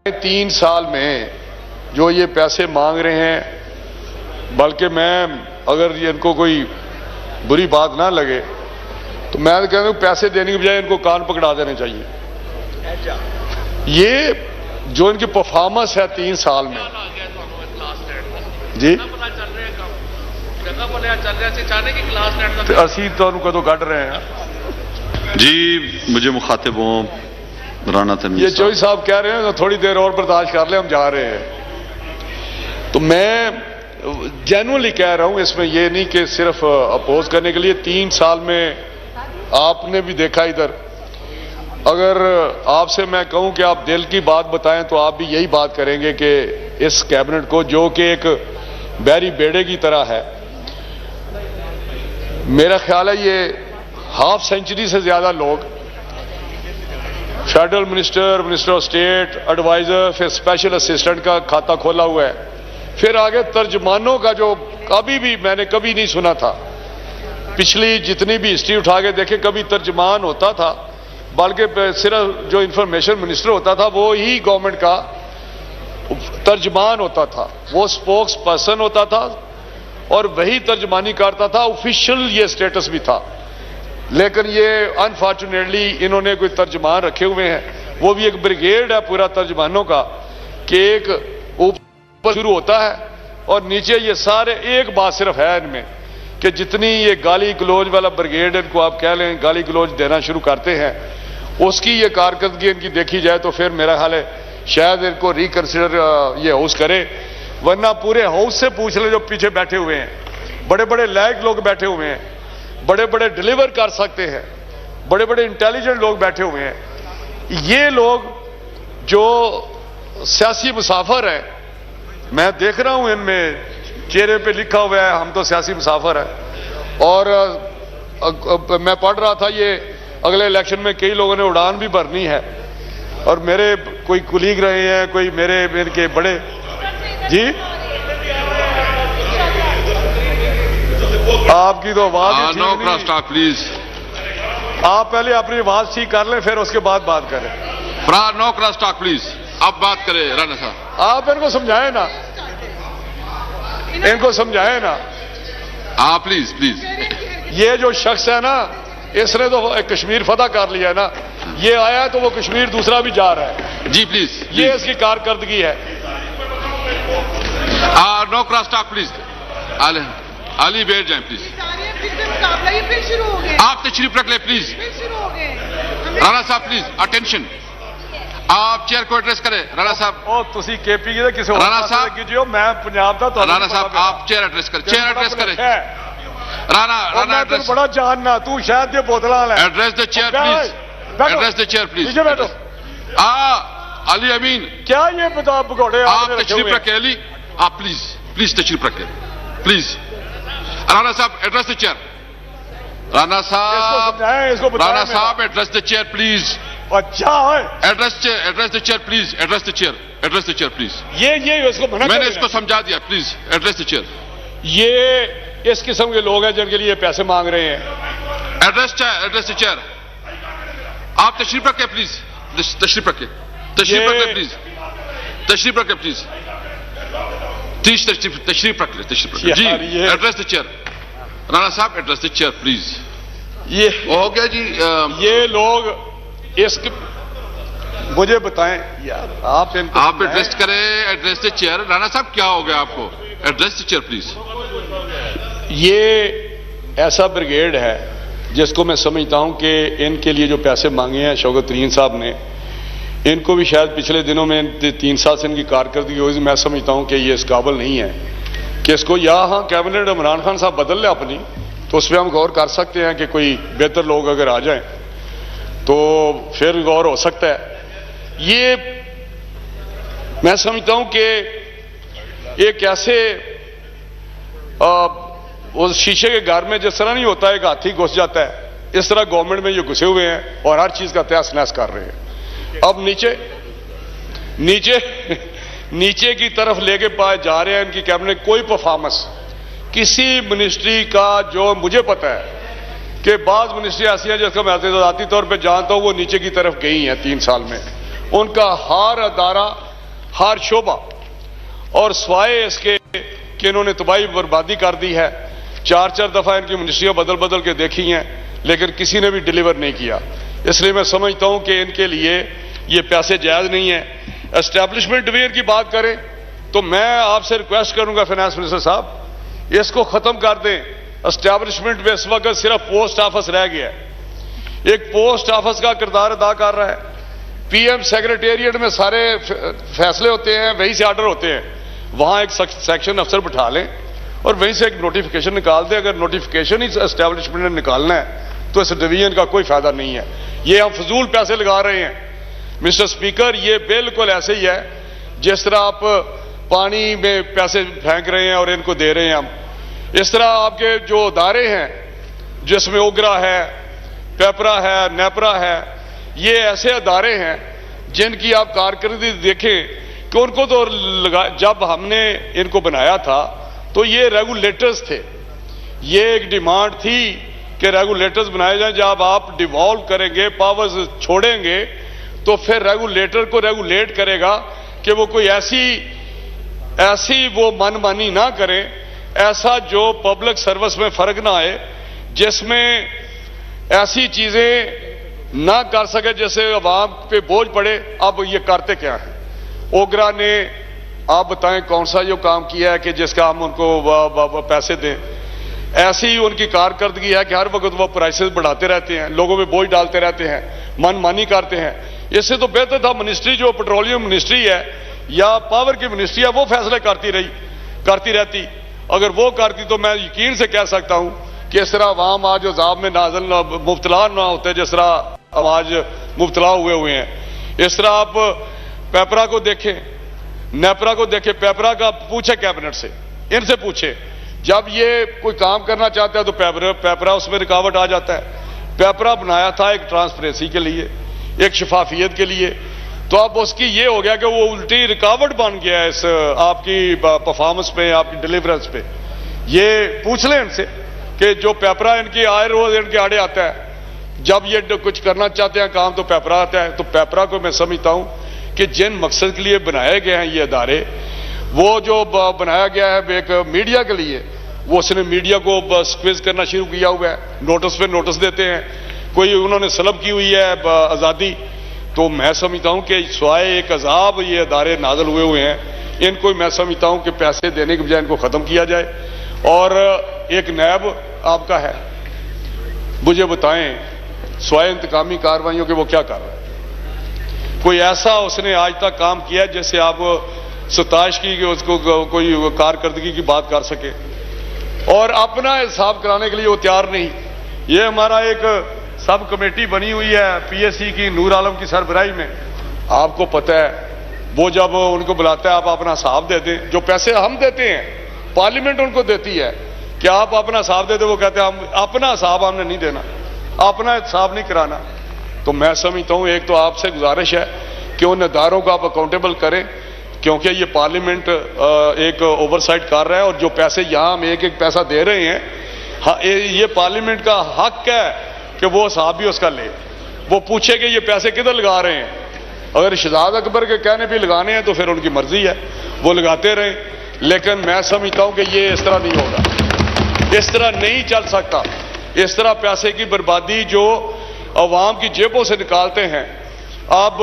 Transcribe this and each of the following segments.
3 साल में जो ये पैसे मांग रहे हैं, बल्कि मैं अगर ये इनको कोई बुरी बात ना लगे तो मैं तो कहता हूँ पैसे देने की बजाय इनको कान पकड़ा देने चाहिए। ये जो इनकी परफॉर्मेंस है 3 साल में जी असी तो उनको तो कट रहे हैं जी। मुझे मुखातिबों राना तमीज़ ये चौधरी साहब कह रहे हैं तो थोड़ी देर और बर्दाश्त कर ले, हम जा रहे हैं। तो मैं जेन्युइनली कह रहा हूं, इसमें ये नहीं कि सिर्फ अपोज करने के लिए। 3 साल में आपने भी देखा इधर, अगर आपसे मैं कहूं कि आप दिल की बात बताएं तो आप भी यही बात करेंगे कि इस कैबिनेट को, जो कि एक बैरी बेड़े की तरह है, मेरा ख्याल है ये हाफ सेंचुरी से ज्यादा लोग federal minister, minister of state, adviser, फिर स्पेशल असिस्टेंट का खाता खोला हुआ है। फिर आगे तर्जमानों का जो कभी भी मैंने कभी नहीं सुना था, पिछली जितनी भी हिस्ट्री उठा के देखे कभी तर्जमान होता था, बल्कि सिर्फ जो इंफॉर्मेशन मिनिस्टर होता था वो ही गवर्नमेंट का तर्जमान होता था, वो स्पोक्स पर्सन होता था और वही तर्जमानी करता था। ऑफिशियल ये स्टेटस भी था, लेकिन ये अनफॉर्चुनेटली इन्होंने कोई तर्जमान रखे हुए हैं, वो भी एक ब्रिगेड है पूरा तर्जमानों का, कि एक ऊपर शुरू होता है और नीचे ये सारे। एक बात सिर्फ है इनमें कि जितनी ये गाली गलोज वाला ब्रिगेड, इनको आप कह लें, गाली गलोज देना शुरू करते हैं, उसकी ये कारकर्दगी इनकी देखी जाए तो फिर मेरा ख्याल है शायद इनको रिकंसिडर ये हाउस करे। वरना पूरे हाउस से पूछ ले जो पीछे बैठे हुए हैं, बड़े बड़े लायक लोग बैठे हुए हैं, बड़े बड़े डिलीवर कर सकते हैं, बड़े बड़े इंटेलिजेंट लोग बैठे हुए हैं। ये लोग जो सियासी मुसाफिर हैं, मैं देख रहा हूं इनमें चेहरे पे लिखा हुआ है हम तो सियासी मुसाफिर हैं। और मैं पढ़ रहा था ये अगले इलेक्शन में कई लोगों ने उड़ान भी भरनी है, और मेरे कोई कुलीग रहे हैं, कोई मेरे के बड़े जी। आपकी तो आवाज नो क्रॉस टॉक प्लीज। आप पहले अपनी आवाज ठीक कर लें, फिर उसके बाद बात करें। No cross talk please. अब बात करें राना साहब। आप इनको समझाएं ना, इनको समझाएं ना। हाँ प्लीज प्लीज। ये जो शख्स है ना, इसने तो कश्मीर फतह कर लिया है ना, ये आया तो वो कश्मीर दूसरा भी जा रहा है जी। प्लीज ये इसकी कारकर्दगी है। No cross talk please. Ali बैठ जाए प्लीज। आप तशरीफ रख ले प्लीज। राणा साहब प्लीज अटेंशन। आप चेयर को एड्रेस करें राणा साहब। तुसी केपी ਦੇ ਕਿਸੇ राणा साहब कीजियो, मैं पंजाब ਦਾ ਤੁਹਾਨੂੰ राणा साहब आप चेयर एड्रेस करें। चेयर एड्रेस करें राणा एड्रेस। बड़ा जानना तू शायद ये बोतला ले। Address the chair please. Address the chair please. नीचे बैठो। अली अमीन क्या ये बता भगौड़े आप तशरीफ रखें। अली आप प्लीज प्लीज तशरीफ रखें प्लीज। राणा साहब एड्रेस द चेयर। राणा साहब एड्रेस द चेयर प्लीज। अच्छा है address the chair please. Address the chair. Address the chair please. ये इसको मैंने इसको समझा दिया प्लीज। Address the chair. ये इस किस्म के लोग हैं जिनके लिए पैसे मांग रहे हैं। Address the chair. आप तशरीफ रखें प्लीज। तशरीफ रखें। तशरीफ रखें प्लीज। तशरीफ रखें प्लीज। तशरीफ रख ले। तशरीफ रखें जी। Address the chair. राणा साहब एड्रेस द चेयर प्लीज। ये हो गया जी। ये लोग इसके मुझे बताएं यार, आप एड्रेस करें। Address the chair. राणा साहब क्या हो गया आपको? Address the chair please. ये ऐसा ब्रिगेड है जिसको मैं समझता हूं कि इनके लिए जो पैसे मांगे हैं शौकत तरीन साहब ने, इनको भी शायद पिछले दिनों में 3 साल से इनकी कारकर्दगी हुई, मैं समझता हूं कि ये इस काबिल नहीं है कि इसको यहाँ कैबिनेट इमरान खान साहब बदल ले अपनी, तो उस पर हम गौर कर सकते हैं कि कोई बेहतर लोग अगर आ जाएं तो फिर गौर हो सकता है। ये मैं समझता हूं कि एक ऐसे उस शीशे के घर में जिस तरह नहीं होता है, एक हाथी घुस जाता है, इस तरह गवर्नमेंट में ये घुसे हुए हैं और हर चीज का तहस नहस कर रहे हैं। अब नीचे की तरफ लेके पाए जा रहे हैं इनकी कैबिनेट। कोई परफॉर्मेंस किसी मिनिस्ट्री का, जो मुझे पता है कि बाज मिनिस्ट्री ऐसी हैं जिसका मैं ज़ाती तौर पे जानता हूं, वो नीचे की तरफ गई हैं 3 साल में। उनका हर अदारा हर शोबा, और स्वाए इसके कि इन्होंने तबाही बर्बादी कर दी है। 4-4 दफा इनकी मिनिस्ट्रियां बदल बदल के देखी हैं, लेकिन किसी ने भी डिलीवर नहीं किया। इसलिए मैं समझता हूं कि इनके लिए ये पैसे जायज नहीं है। एस्टैब्लिशमेंट डिवीजन की बात करें तो मैं आपसे रिक्वेस्ट करूंगा फाइनेंस मिनिस्टर साहब, इसको खत्म कर दें। एस्टैब्लिशमेंट में इस वक्त सिर्फ पोस्ट ऑफिस रह गया है, एक पोस्ट ऑफिस का किरदार अदा कर रहा है। पीएम सेक्रेटेरिएट में सारे फैसले होते हैं, वहीं से ऑर्डर होते हैं। वहां एक सेक्शन अफसर बिठा लें और वहीं से एक नोटिफिकेशन निकाल दें। अगर नोटिफिकेशन ही एस्टैब्लिशमेंट ने निकालना है तो इस डिवीजन का कोई फायदा नहीं है। ये हम फजूल पैसे लगा रहे हैं। मिस्टर स्पीकर, ये बिल्कुल ऐसे ही है जिस तरह आप पानी में पैसे फेंक रहे हैं और इनको दे रहे हैं हम। इस तरह आपके जो अदारे हैं जिसमें ओगरा है, पेपरा है, नेपरा है, ये ऐसे अदारे हैं जिनकी आप कारकर्दगी देखें कि उनको तो जब हमने इनको बनाया था तो ये रेगुलेटर्स थे। ये एक डिमांड थी कि रेगुलेटर्स बनाए जाएं। जब आप डिवॉल्व करेंगे, पावर्स छोड़ेंगे, तो फिर रेगुलेटर को रेगुलेट करेगा कि वो कोई ऐसी वो मनमानी ना करें, ऐसा जो पब्लिक सर्विस में फर्क ना आए, जिसमें ऐसी चीजें ना कर सके जैसे अवाम पे बोझ पड़े। अब ये करते क्या है? ओगरा ने, आप बताएं कौन सा जो काम किया है कि जिसका हम उनको पैसे दें? ऐसी ही उनकी कारकर्दगी है कि हर वक्त वो प्राइसेस बढ़ाते रहते हैं, लोगों पे बोझ डालते रहते हैं, मनमानी करते हैं। इससे तो बेहतर था मिनिस्ट्री जो पेट्रोलियम मिनिस्ट्री है या पावर की मिनिस्ट्री है वो फैसले करती रहती। अगर वो करती तो मैं यकीन से कह सकता हूं कि इस तरह अवाम आज अजाब में नाज़िल मुब्तला ना होते जिस तरह हम आज मुब्तला हुए हैं। इस तरह आप पेपरा को देखें, नेपरा को देखें। पेपरा का पूछे कैबिनेट से, इनसे पूछे, जब ये कोई काम करना चाहता है तो पेपरा उसमें रुकावट आ जाता है। पेपरा बनाया था एक ट्रांसपेरेंसी के लिए, एक शफाफियत के लिए, तो अब उसकी ये हो गया कि वो उल्टी रुकावट बन गया है इस आपकी परफॉर्मेंस पे, आपकी डिलीवरेंस पे। ये पूछ लें इनसे कि जो पेपरा इनकी आए रोज इनके आड़े आता है, जब ये कुछ करना चाहते हैं काम तो पेपरा आता है। तो पेपरा को मैं समझता हूं कि जिन मकसद के लिए बनाए गए हैं ये अदारे, वो जो बनाया गया है एक मीडिया के लिए, वो उसने मीडिया को स्क्विज करना शुरू किया हुआ है। नोटिस पे नोटिस देते हैं, कोई उन्होंने सलब की हुई है आज़ादी। तो मैं समझता हूं कि स्वाए एक अजाब ये अदारे नाजल हुए हैं, इनको मैं समझता हूं कि पैसे देने के बजाय इनको खत्म किया जाए। और एक नैब आपका है, मुझे बताएं स्वाए इंतकामी कार्रवाइयों के वो क्या कर रहा है? कोई ऐसा उसने आज तक काम किया जैसे आप सताइश की उसको कोई कारकर्दगी की बात कर सके? और अपना हिसाब कराने के लिए वो तैयार नहीं। ये हमारा एक सब कमेटी बनी हुई है पीएससी की, नूर आलम की सरबराही में। आपको पता है वो जब उनको बुलाता है आप अपना हिसाब दे दें। जो पैसे हम देते हैं पार्लियामेंट उनको देती है कि आप अपना हिसाब दे दे, वो कहते हैं हम अपना हिसाब हमने नहीं देना, अपना हिसाब नहीं कराना। तो मैं समझता हूं एक तो आपसे गुजारिश है कि उन अदारों को आप अकाउंटेबल करें, क्योंकि ये पार्लियामेंट एक ओवरसाइट कर रहा है। और जो पैसे यहां हम एक एक पैसा दे रहे हैं, ये पार्लियामेंट का हक है कि वो हिसाब भी उसका ले, वो पूछे कि ये पैसे किधर लगा रहे हैं। अगर शहजाद अकबर के कहने पे लगाने हैं तो फिर उनकी मर्जी है, वो लगाते रहें। लेकिन मैं समझता हूं कि ये इस तरह नहीं होगा, इस तरह नहीं चल सकता। इस तरह पैसे की बर्बादी जो अवाम की जेबों से निकालते हैं। अब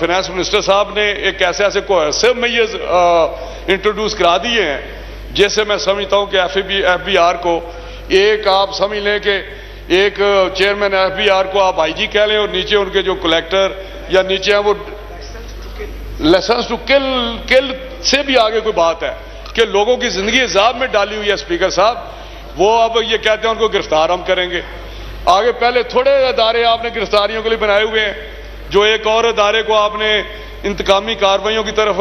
फाइनेंस मिनिस्टर साहब ने एक ऐसे कोहेसिव मेजर्स इंट्रोड्यूस करा दिए हैं, जैसे मैं समझता हूं कि एफबीआर को एक आप समझ लें कि एक चेयरमैन एफबीआर को आप आईजी कह लें और नीचे उनके जो कलेक्टर या नीचे हैं वो लाइसेंस टू किल से भी आगे कोई बात है कि लोगों की जिंदगी अजाब में डाली हुई है। स्पीकर साहब, वो अब ये कहते हैं उनको गिरफ्तार हम करेंगे। आगे पहले थोड़े अदारे आपने गिरफ्तारियों के लिए बनाए हुए हैं, जो एक और अदारे को आपने इंतकामी कार्रवाइयों की तरफ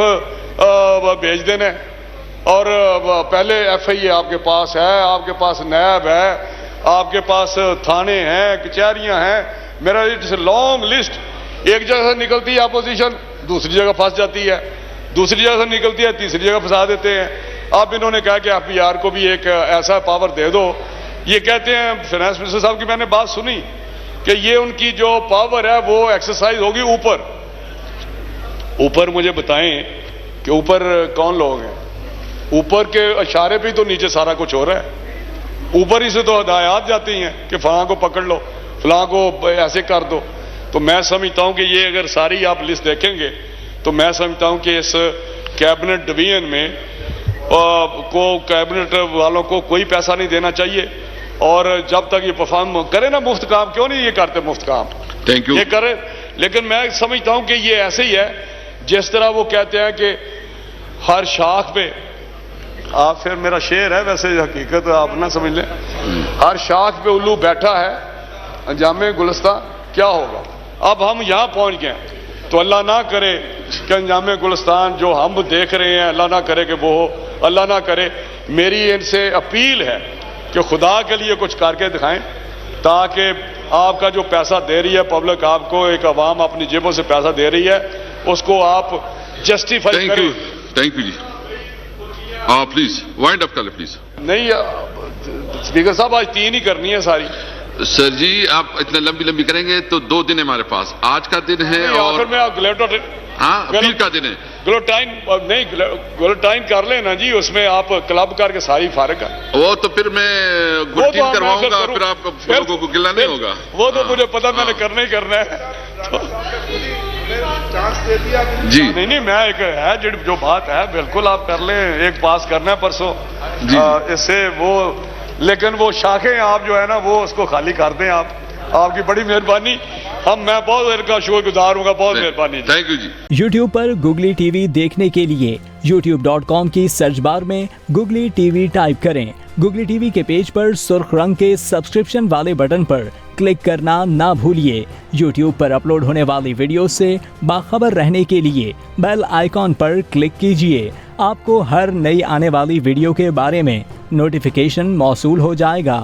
भेज देना है। और पहले एफआईए आपके पास है, आपके पास नैब है, आपके पास थाने हैं, कचहरियां हैं। मेरा इट्स लॉन्ग लिस्ट। एक जगह से निकलती है अपोजिशन, दूसरी जगह फंस जाती है, दूसरी जगह से निकलती है, तीसरी जगह फंसा देते हैं। अब इन्होंने कहा कि एफबीआर को भी एक ऐसा पावर दे दो। ये कहते हैं फाइनेंस मिनिस्टर साहब की मैंने बात सुनी कि ये उनकी जो पावर है वो एक्सरसाइज होगी ऊपर ऊपर मुझे बताएं कि ऊपर कौन लोग हैं? ऊपर के इशारे पे तो नीचे सारा कुछ हो रहा है। ऊपर ही से तो हदायत जाती हैं कि फलां को पकड़ लो, फलां को ऐसे कर दो। तो मैं समझता हूं कि ये अगर सारी आप लिस्ट देखेंगे तो मैं समझता हूं कि इस कैबिनेट डिवीजन में को कैबिनेट वालों को कोई पैसा नहीं देना चाहिए, और जब तक ये परफॉर्म करे ना मुफ्त काम, क्यों नहीं ये करते मुफ्त काम, थैंक यू। ये करे। लेकिन मैं समझता हूं कि ये ऐसे ही है जिस तरह वो कहते हैं कि हर शाख पे, आप फिर मेरा शेर है वैसे, हकीकत आप ना समझ लें, हर शाख पे उल्लू बैठा है, अंजामे गुलिस्तां क्या होगा। अब हम यहां पहुंच गए, तो अल्लाह ना करे कि अंजामे गुलिस्तान जो हम देख रहे हैं, अल्लाह ना करे कि वो हो, अल्लाह ना करे। मेरी इनसे अपील है कि खुदा के लिए कुछ करके दिखाएं, ताकि आपका जो पैसा दे रही है पब्लिक, आपको एक अवाम अपनी जेबों से पैसा दे रही है, उसको आप जस्टिफाई करें। थैंक यू जी। प्लीज वाइंड अप कर ले प्लीज। नहीं स्पीकर साहब, आज 3 ही करनी है सारी। सर जी, आप इतने लंबी करेंगे तो 2 दिन है हमारे पास, आज का दिन है और मैं हाँ अपील का दिन है। ग्लोटाइन कर लेना जी, उसमें आप क्लब करके सारी फारिग कर। वो तो फिर मैं गुलटीन करवाऊंगा, फिर आपको लोगों को गिला नहीं होगा। वो तो मुझे पता, मैंने करना ही करना है। जी नहीं, मैं एक है जो बात है बिल्कुल आप कर लें, एक पास करना है परसों इससे वो, लेकिन वो शाखें आप जो है ना वो उसको खाली कर दें। आप, आपकी बड़ी मेहरबानी, मैं बहुत इनका शुक्रगुजार हूँ, बहुत मेहरबानी। थैंक यू जी। YouTube पर गुगली टीवी देखने के लिए youtube.com की सर्च बार में गुगली टीवी टाइप करें। गुगली टीवी के पेज पर सुर्ख रंग के सब्सक्रिप्शन वाले बटन पर क्लिक करना ना भूलिए। YouTube पर अपलोड होने वाली वीडियो से बाखबर रहने के लिए बेल आइकॉन पर क्लिक कीजिए। आपको हर नई आने वाली वीडियो के बारे में नोटिफिकेशन मौसूल हो जाएगा।